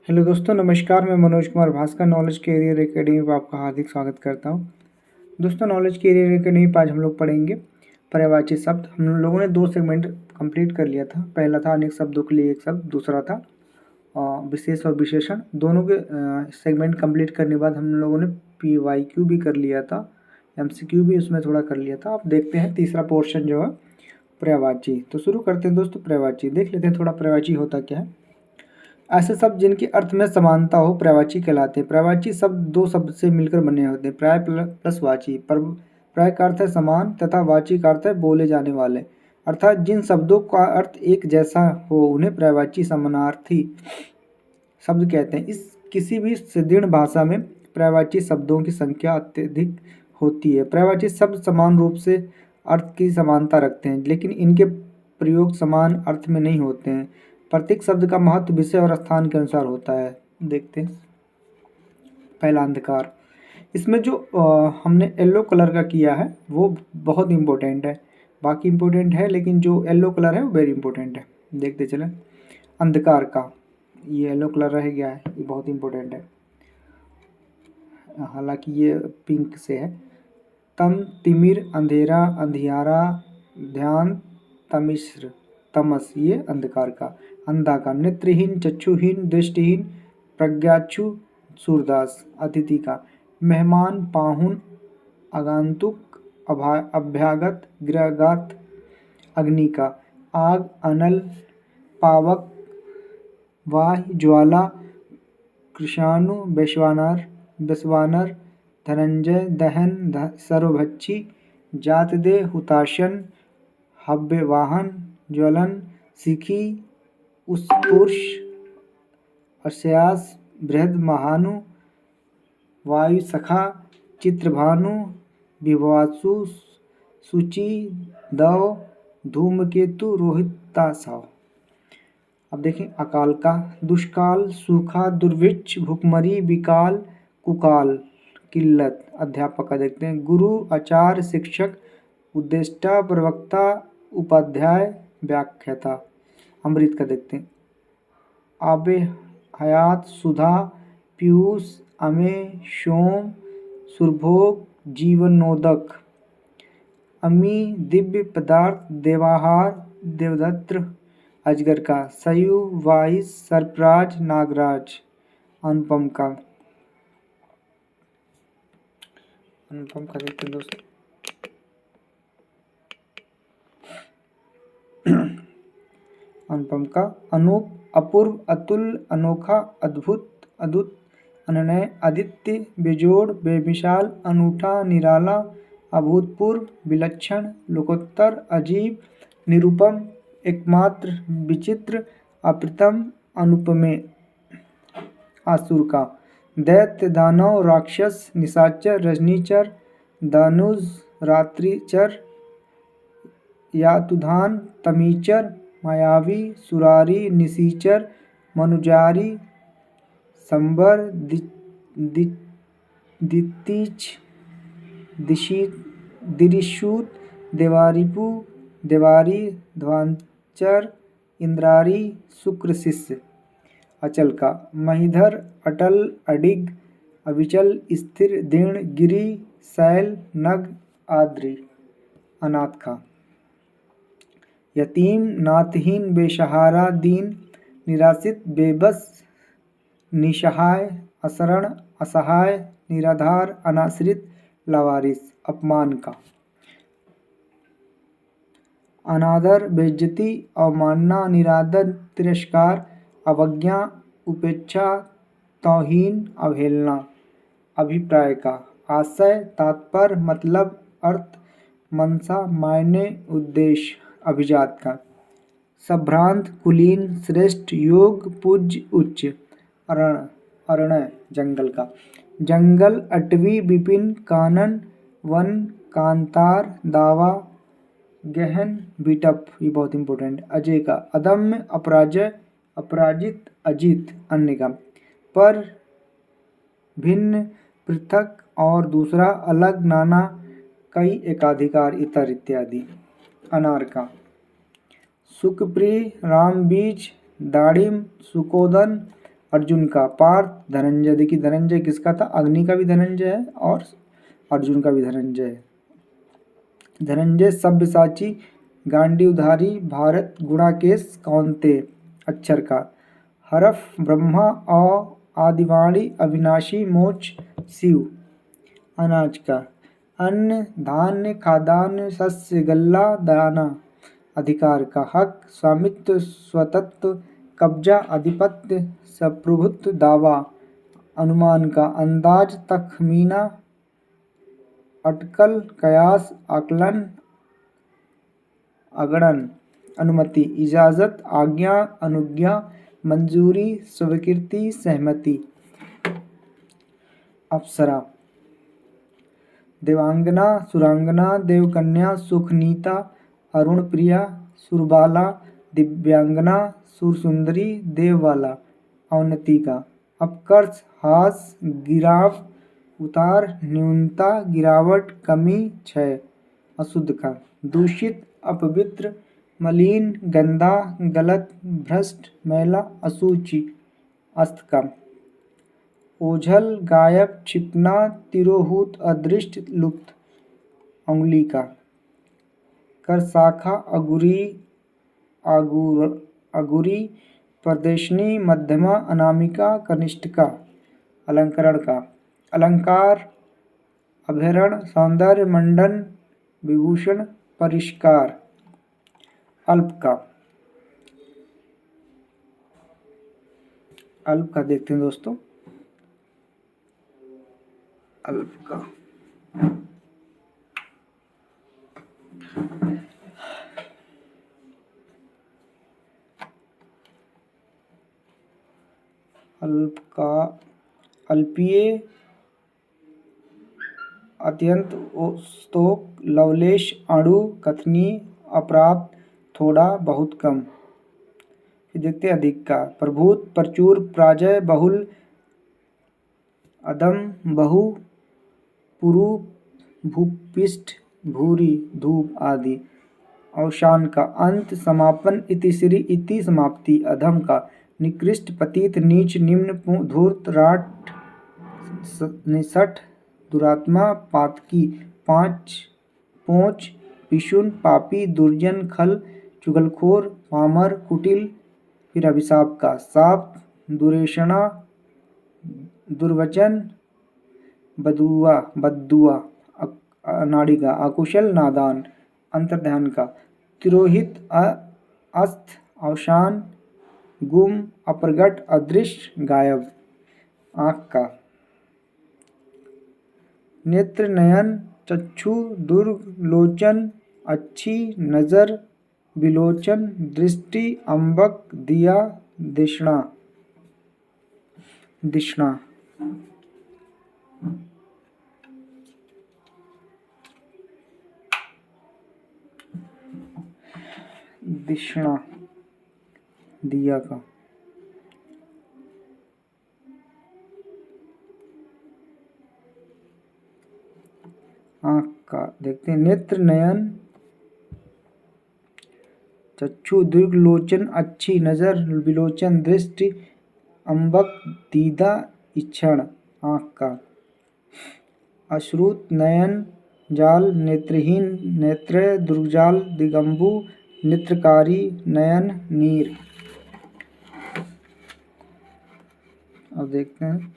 Hello दोस्तों, नमस्कार। मैं Manoj Kumar Bhaskar Knowledge Career Academy पर आपका हार्दिक स्वागत करता हूं। दोस्तों, नॉलेज कैरियर एकेडमी पर आज हम लोग पढ़ेंगे पर्यायवाची शब्द। हम लोगों ने 2 सेगमेंट कंप्लीट कर लिया था। पहला था अनेक शब्दों के लिए एक शब्द, दूसरा था विशेष और विशेषण। दोनों के सेगमेंट कंप्लीट करने के बाद हम लोगों ने PYQ भी कर लिया था, MCQ भी उसमें थोड़ा कर लिया था। अब देखते हैं तीसरा पोर्शन जो है पर्यायवाची। तो शुरू करते हैं दोस्तों। पर्यायवाची देख लेते हैं थोड़ा, पर्यायवाची होता क्या है। ऐसे शब्द जिनके अर्थ में समानता हो पर्यायवाची कहलाते हैं। पर्यायवाची शब्द 2 शब्द से मिलकर बने होते हैं, पर्याय प्लस वाची। पर पर्याय का अर्थ है समान तथा वाची का अर्थ है बोले जाने वाले। अर्थात जिन शब्दों का अर्थ एक जैसा हो उन्हें पर्यायवाची समानार्थी शब्द कहते हैं। इस किसी भी सुदृढ़ भाषा में पर्यायवाची शब्दों की संख्या अत्यधिक होती है। पर्यायवाची शब्द समान रूप से अर्थ की समानता रखते हैं, लेकिन इनके प्रयोग समान अर्थ में नहीं होते हैं। प्रत्येक शब्द का महत्व विषय और स्थान के अनुसार होता है। देखते हैं। पहला अंधकार। इसमें जो हमने येलो कलर का किया है वो बहुत इम्पोर्टेंट है। बाकी इम्पोर्टेंट है, लेकिन जो येलो कलर है वो वेरी इम्पोर्टेंट है। देखते चलें। अंधकार का ये येलो कलर रह गया है, ये बहुत इम्पोर्टेंट है, हालांकि ये पिंक से है। तम, तिमिर, अंधेरा, अंधियारा, ध्यान, तमिश्र, तमस, ये अंधकार का। अंधा का नेत्रहीन, चक्षुहीन, दृष्टिहीन, प्रज्ञाचु, सूरदास। अतिथि का मेहमान, पाहुन, आगंतुक, अभ्यागत, गृहगत। अग्नि का आग, अनल, पावक, वायु, ज्वाला, कृषाणु, वैश्वानर, धनंजय, दहन, सर्वभक्षी, जातदेह, हुताशन, हव्यवाहन, ज्वलन, शिखी, उत्पुरुष, अर्श्यास, बृहद, महानु, वायुसखा, चित्रभानु, विभवासु, सूची, दव, धूमकेतु, रोहितासा। अब देखें अकाल का दुष्काल, सूखा, दुर्भिक्ष, भुखमरी, विकाल, कुकाल, किल्लत। अध्यापक का देखते हैं गुरु, आचार्य, शिक्षक, उद्देष्टा, प्रवक्ता, उपाध्याय, व्याख्याता। अमृत का देखते हैं आबे हयात, सुधा, पीयूष, अमेय, सोम, सुरभोग, जीवनोदक। अमी, दिव्य पदार्थ, देवाहार, देवदत्र। अजगर का सयु, वाइस, सरप्राज, नागराज। अनुपम का देखते हैं दोस्तों। अनुपम का अनूप, अपूर्व, अतुल, अनोखा, अद्भुत, अद्भुत, अनन्य, अद्वितीय, बेजोड़, बेमिसाल, अनूठा, निराला, अभूतपूर्व, विलक्षण, लोकोत्तर, अजीब, निरुपम, एकमात्र, विचित्र, अप्रतिम, अनुपमेय। आसुर का दैत्य, दानव, राक्षस, निशाचर, रजनीचर, दानुज, रात्रिचर, यातुधान, तमीचर, मायावी, सुरारी, निशीचर, मनुजारी, संबर, दितिच, दिरिशूत, देवारिपु, देवारी, ध्वांचर, इंद्रारी, शुक्र शिष्य। अचल का महीधर, अटल, अडिग, अविचल, स्थिर, दृढ़, गिरि, शैल, नग, आद्रि। अनाथ का यतीम, नाथहीन, बेसहारा, दीन, निराश्रित, बेबस, निसहाय, अशरण, असहाय, निराधार, अनाश्रित, लावारिस। अपमान का अनादर, बेइज्जती, अवमानना, निरादर, तिरस्कार, अवज्ञा, उपेक्षा, तौहीन, अवहेलना। अभिप्राय का आशय, तात्पर्य, मतलब, अर्थ, मंशा, मायने, उद्देश्य। अभिजात का संभ्रांत, कुलीन, श्रेष्ठ, योग्य, पूज्य, उच्च। अरण्य जंगल का जंगल, अटवी, विपिन, कानन, वन, कांतार, दावा, गहन, बिटप, ये बहुत इंपॉर्टेंट। अजय का अदम्य, अपराजय, अपराजित, अजित। अन्य का पर, भिन्न, पृथक और दूसरा, अलग, नाना, कई, एकाधिकार, इतर इत्यादि। अनार का सुखप्रिय, रामबीज, दाड़िम, सुकोदन, अर्जुन का। पार्थ धनंजय, देखिए धनंजय किसका था, अग्नि का भी धनंजय है और अर्जुन का भी धनंजय है। धनंजय सब्यसाची, गांडीवधारी, भारत, गुणाकेश, कौन्तेय अक्षर का। हरफ ब्रह्मा, आदिवाणी, अविनाशी, मोक्ष, शिव अनाज का। अन्न धान्य, खाद्यान्न, शस्य, गल्ला, दाना अधिकार का। हक स्वामित्व, स्वतत्व, कब्जा, आधिपत्य, सप्रभुत्व, दावा अनुमान का। अंदाज तखमीना, अटकल, कयास, आकलन, अगणन। अनुमति इजाजत, आज्ञा, अनुज्ञा, मंजूरी, स्वीकृति, सहमति। अप्सरा देवांगना, सुरांगना, देवकन्या, सुखनीता, अरुणप्रिया, सुरबाला, दिव्यांगना, सुरसुंदरी, देवबाला अवनति का। अपकर्ष हास, गिराव, उतार, न्यूनता, गिरावट, कमी, क्षय अशुद्ध का। दूषित, अपवित्र, मलिन, गंदा, गलत, भ्रष्ट, मैला, अशुचि अस्त का। ओझल, गायब, छिपना, तिरोहित, अदृष्ट, लुप्त अंगुली का। कर शाखा, अगुरी, अगुरी, प्रदर्शनी, मध्यमा, अनामिका, कनिष्ठ का। अलंकरण का। अलंकार अभ्यारण, सौंदर्य, मंडन, विभूषण, परिष्कार। अल्प का। अल्प का देखते हैं दोस्तों। अल्प का अल्प का अल्पीय, अत्यंत, स्तोक, लवलेश, अणु, कथनीय, अप्राप्त, थोड़ा, बहुत कम। फिर देखते हैं अधिक का। प्रभुत, प्रचुर, प्राजय, बहुल, अदम, बहु, पुरु, भूपिष्ठ, भूरी, धूप आदि। अवसान का। अंत, समापन, इतिश्री, इति समाप्ति। अधम का। निकृष्ट, पतित, नीच, निम्न, धूर्त, राट, निषठ, दुरात्मा, पातकी। पाँच, पोंच, पिशुन, पापी, दुर्जन, खल, चुगलखोर, पामर, कुटिल। फिर अभिशाप का। शाप, दुरेषणा, दुर्वचन, बद्दुआ नाड़ी का। अकुशल, नादान, अंतर्ध्यान का। तिरोहित, अस्त, अवसान, गुम, अप्रगट, अदृश्य, गायब। आँख का। नेत्र, नयन, चक्षु, दुर्ग, लोचन, अच्छी, नजर, विलोचन, दृष्टि, अम्बक, दिया, दिशना। दिशना दिशना दिया का। आँख का देखते हैं। नेत्र, नयन, चक्षु, दीर्घ, लोचन, अच्छी, नजर, विलोचन, दृष्टि, अम्बक, दीदा, इक्षण। आँख का। अश्रुत, नयन, जाल, नेत्रहीन, नेत्रय, दुर्जाल, दिगंबु, नेत्रकारी, नयन, नीर। अब देखते हैं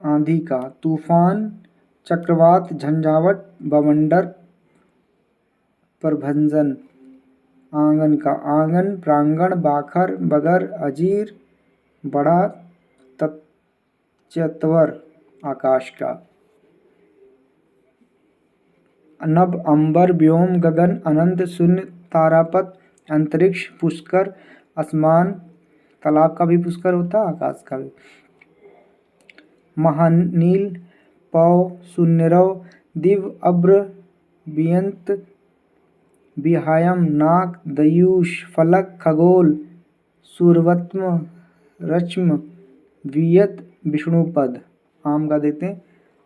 आंधी का। तूफान, चक्रवात, झंझावट, बवंडर, प्रभंजन। आंगन का। आंगन, प्रांगण, बाखर, बगर, अजीर, बड़ा, तत्चत्वर। आकाश का। नभ, अंबर, व्योम, गगन, अनंत, शून्य, तारापथ, अंतरिक्ष, पुष्कर, आसमान। तालाब का भी पुष्कर होता है, आकाश का भी। महानील, पौ, शून्यरव, दिव, अब्र, वियंत, विहायम, नाक, दयूष, फलक, खगोल, सूर्यवत्म, रश्म, वियत, विष्णुपद। आम का देते हैं।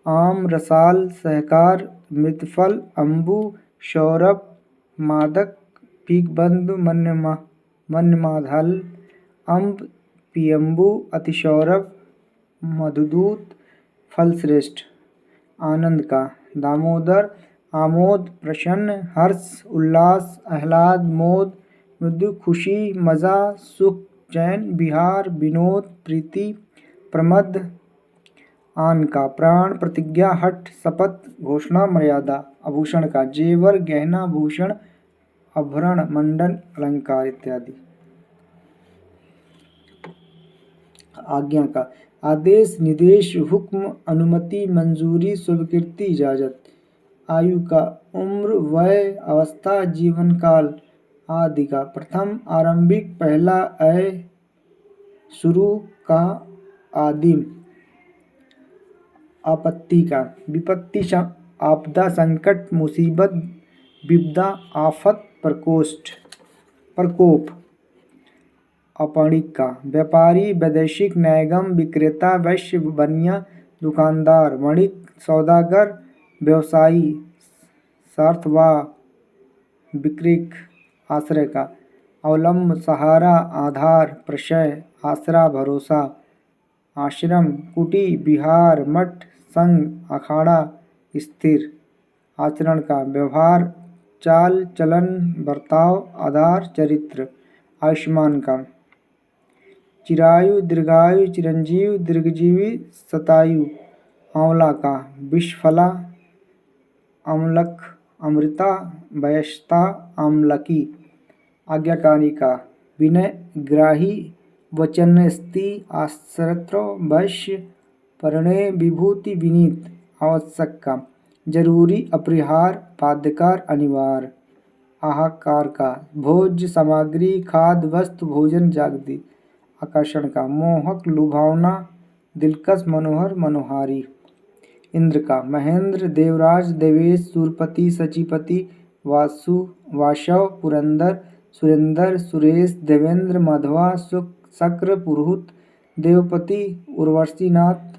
आम, रसाल, सहकार, मृतफल, अम्बु, सौरभ, मादक, पीकबंधु मन्यमाधल अम्ब पियम्बु अतिसौरभ मधुदूत फलश्रेष्ठ आनंद का दामोदर आमोद प्रसन्न हर्ष उल्लास आह्लाद मोद मृदु खुशी मजा सुख चैन विहार विनोद प्रीति प्रमद आन का प्राण प्रतिज्ञा हठ शपथ घोषणा मर्यादा आभूषण का जेवर गहना भूषण आभरण मंडन अलंकार इत्यादि। आज्ञा का आदेश निदेश हुक्म अनुमति मंजूरी स्वीकृति इजाजत। आयु का उम्र वय अवस्था जीवन काल। आदि का प्रथम आरंभिक पहला शुरू का आदिम। आपत्ति का विपत्ति आपदा संकट मुसीबत विपदा आफत प्रकोप। अपणिक का व्यापारी वैदेशिक न्यायगम विक्रेता वैश्य बनिया दुकानदार वणिक सौदागर व्यवसायी सार्थवा विक्रिक। आश्रय का अवलंब सहारा आधार प्रशय आसरा भरोसा। आश्रम कुटी विहार मठ संघ अखाड़ा स्थिर। आचरण का व्यवहार चाल चलन बर्ताव आधार चरित्र। आयुष्मान का चिरायु दीर्घायु चिरंजीव दीर्घजीवी शतायु। आंवला का विषफला अम्लक अमृता वयस्ता आम्लकी। आज्ञाकारी का विनय ग्राही वचनस्ति आश्रित वश्य परिणय विभूति विनीत। आवश्यक का जरूरी अपरिहार्य बाध्यकार अनिवार्य। आहाकार का भोज्य सामग्री खाद्य वस्तु भोजन जागृति। आकर्षण का मोहक लुभावना दिलकश मनोहर मनोहारी। इंद्र का महेंद्र देवराज देवेश सूरपति सचिपति वासु वाशव पुरंदर सुरेंद्र सुरेश देवेंद्र माधवा शक्र पुरोहित देवपति उर्वशीनाथ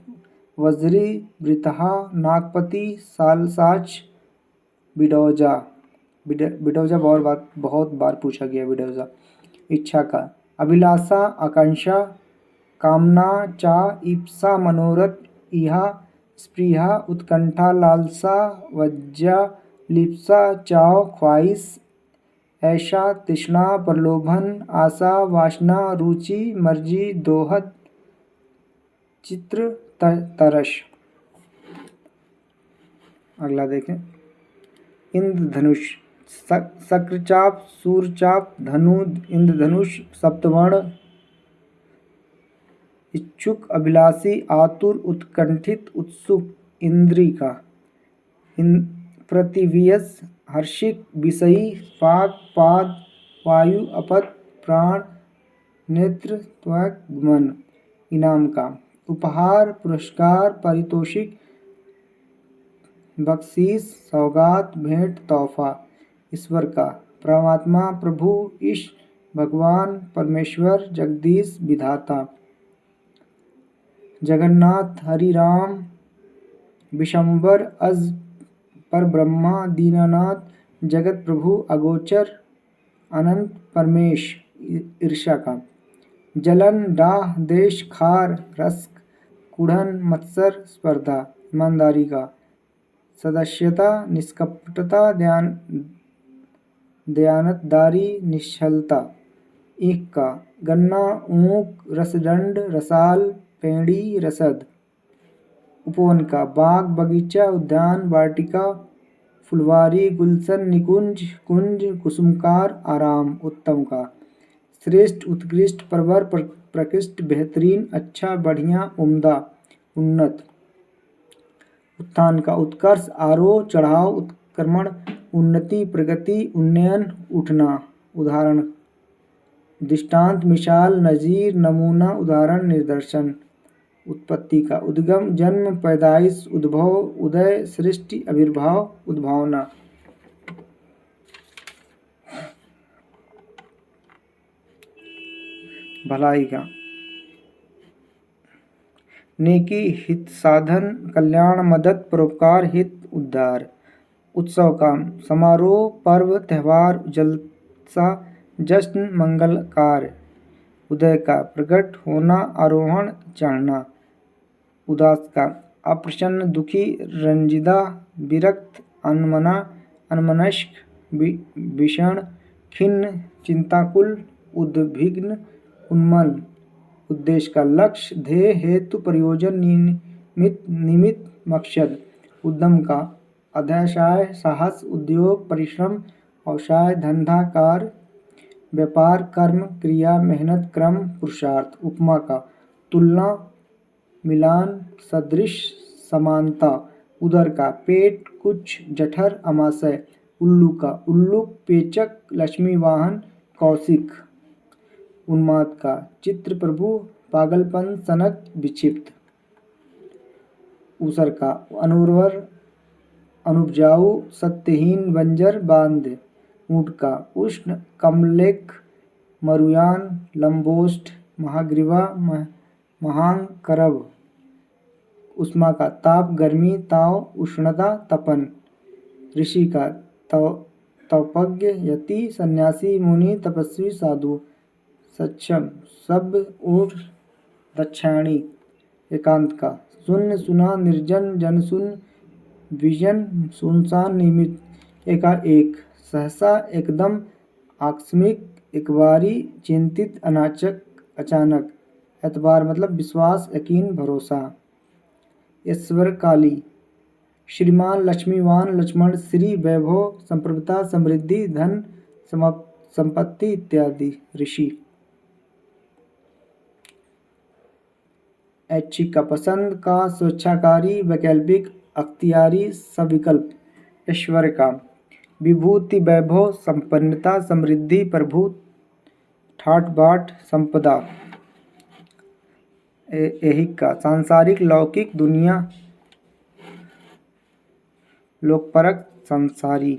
वज्री वृतहा नागपति सालसाच बिडौजा। बिडौजा बहुत बार पूछा गया बिडौजा। इच्छा का अभिलाषा आकांक्षा कामना चा इप्सा मनोरथ इहा स्पृहा उत्कंठा लालसा वज्जा लिप्सा चाव ख्वाहिश ऐशा तृष्णा प्रलोभन आशा वासना रुचि मर्जी दोहद चित्र तरस। अगला देखें इंद्रधनुष शक्रचाप सूरचाप धनु इंद्रधनुष सप्तवर्ण। इच्छुक अभिलाषी आतुर उत्कंठित उत्सुक। इंद्री का प्रतिवियस हर्षिक विषयी पाक पाद वायु अपद प्राण नेत्र त्वक मन। इनाम का उपहार पुरस्कार पारितोषिक बख्शीश सौगात भेंट तोहफा। ईश्वर का परमात्मा प्रभु ईश भगवान परमेश्वर जगदीश विधाता। जगन्नाथ हरि राम विशंबर अज पर ब्रह्मा दीनानाथ जगत प्रभु अगोचर अनंत परमेश। ईर्षा का जलन डाह देश खार रस्क कुढ़न मत्सर स्पर्धा। ईमानदारी का सदस्यता निष्कपटता दयानतदारी निश्चलता। ईख का गन्ना ऊख रसदंड रसाल पेड़ी रसद। उपवन का बाग बगीचा उद्यान वाटिका फुलवारी गुलशन निकुंज कुंज कुसुमकार आराम। उत्तम का श्रेष्ठ उत्कृष्ट प्रवर प्रकृष्ट बेहतरीन अच्छा बढ़िया उम्दा उन्नत। उत्थान का उत्कर्ष आरोह चढ़ाव उत्क्रमण उन्नति प्रगति उन्नयन उठना। उदाहरण दृष्टांत मिसाल नजीर नमूना उदाहरण निदर्शन। उत्पत्ति का उद्गम जन्म पैदाइश उद्भव उदय सृष्टि आविर्भाव उद्भावना। भलाई का नेकी हित साधन कल्याण मदद परोपकार हित उद्धार। उत्सव का समारोह पर्व त्यौहार उत्साह, जश्न, मंगलकार, उदय का प्रकट होना, आरोहण, चढ़ना, उदास का अप्रसन्न, दुखी, रंजिदा, विरक्त, अनमना, अन्मनस्क, भीषण, खिन्न, चिंताकुल, उद्विग्न, उन्मन, उद्देश्य का लक्ष्य, ध्येय, हेतु, प्रयोजन, निमित्त, मकसद, उद्यम का अध्याय, साहस, उद्योग, परिश्रम, व्यवसाय, धंधा, कार्य, व्यापार, कर्म, क्रिया, मेहनत, क्रम, पुरुषार्थ, उपमा का तुलना, मिलान, सदृश, समानता, उदर का पेट, कुछ, जठर, अमाशय, उल्लू का उल्लूक, पेचक, लक्ष्मी वाहन, कौशिक, उन्माद का चित्र प्रभु, पागलपन, सनक, विक्षिप्त, ऊसर का अनुर्वर, अनुपजाऊ, सत्यहीन, बंजर, बांध, ऊंट का उष्ण, कमलेख, मरुयान, लंबोष्ठ, महाग्रीवा, महांग, करब, उष्मा का ताप, गर्मी, ताव, उष्णता, तपन, ऋषि का तपज्ञ, यति, सन्यासी, मुनि, तपस्वी, साधु, सक्षम, सब और दक्षाणी, एकांत का शून्य, सुना, निर्जन, जनशून्य, विजन, सुनसान, निमित्त, एकाएक, सहसा, एकदम, आकस्मिक, एकबारी, चिंतित, अनाचक, अचानक, एतबार मतलब विश्वास, यकीन, भरोसा, ईश्वर काली, श्रीमान, लक्ष्मीवान, लक्ष्मण, श्री, वैभव, संप्रभुता, समृद्धि, धन, संपत्ति इत्यादि, ऋषि, ऐच्छिक का पसंद का, स्वेच्छाकारी, वैकल्पिक, अख्तियारी, सविकल्प, ऐश्वर्य का विभूति, वैभव, संपन्नता, समृद्धि, प्रभु, ठाट बाट, संपदा, ऐहिक का सांसारिक, लौकिक, दुनिया, लोकपरक, संसारी,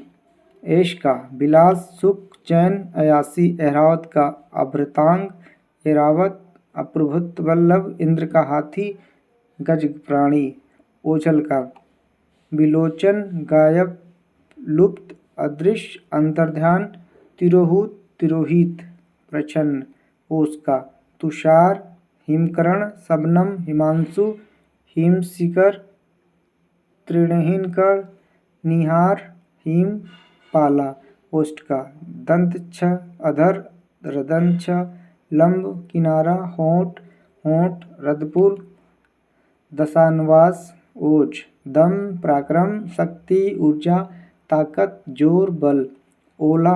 ऐश का विलास, सुख, चैन, अयासी, ऐरावत का अभृतांग, ऐरावत, अप्रभुत वल्लभ, इंद्र का हाथी, गज प्राणी, ओझल का विलोचन, गायब, लुप्त, अदृश्य, अंतर्ध्यान, तिरोहूत, तिरोहित, प्रच्छन्न, ओस का तुषार, हिमकरण, शबनम, हिमांशु, हिमशिखर, तृणहीनकण, निहार, हिम, पाला, ओष्ठ का दंत, छ, अधर, रदन, छ, लंब, किनारा, होंठ, होंठ, रदपुर, दशानवास, ओज, दम, पराक्रम, शक्ति, ऊर्जा, ताकत, जोर, बल, ओला,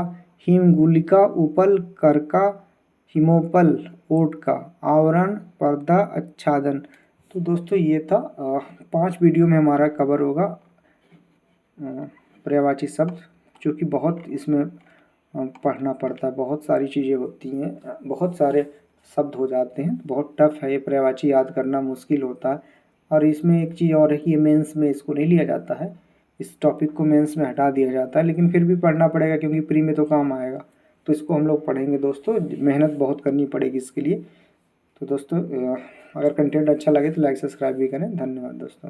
हिमगुलिका, उपल, करका, हिमोपल, ओट का आवरण, पर्दा, आच्छादन। तो दोस्तों ये था 5 वीडियो में हमारा कवर होगा पर्यायवाची शब्द, जो कि बहुत इसमें पढ़ना पड़ता है, बहुत सारी चीज़ें होती हैं, बहुत सारे शब्द हो जाते हैं, बहुत टफ है ये पर्यायवाची याद करना मुश्किल होता है। और इसमें एक चीज़ और है कि ये मेंस में इसको नहीं लिया जाता है, इस टॉपिक को मेंस में हटा दिया जाता है, लेकिन फिर भी पढ़ना पड़ेगा क्योंकि प्री में तो काम आएगा, तो इसको हम लोग पढ़ेंगे दोस्तों, मेहनत बहुत करनी पड़ेगी इसके लिए। तो दोस्तों अगर कंटेंट अच्छा लगे तो लाइक सब्सक्राइब भी करें। धन्यवाद दोस्तों।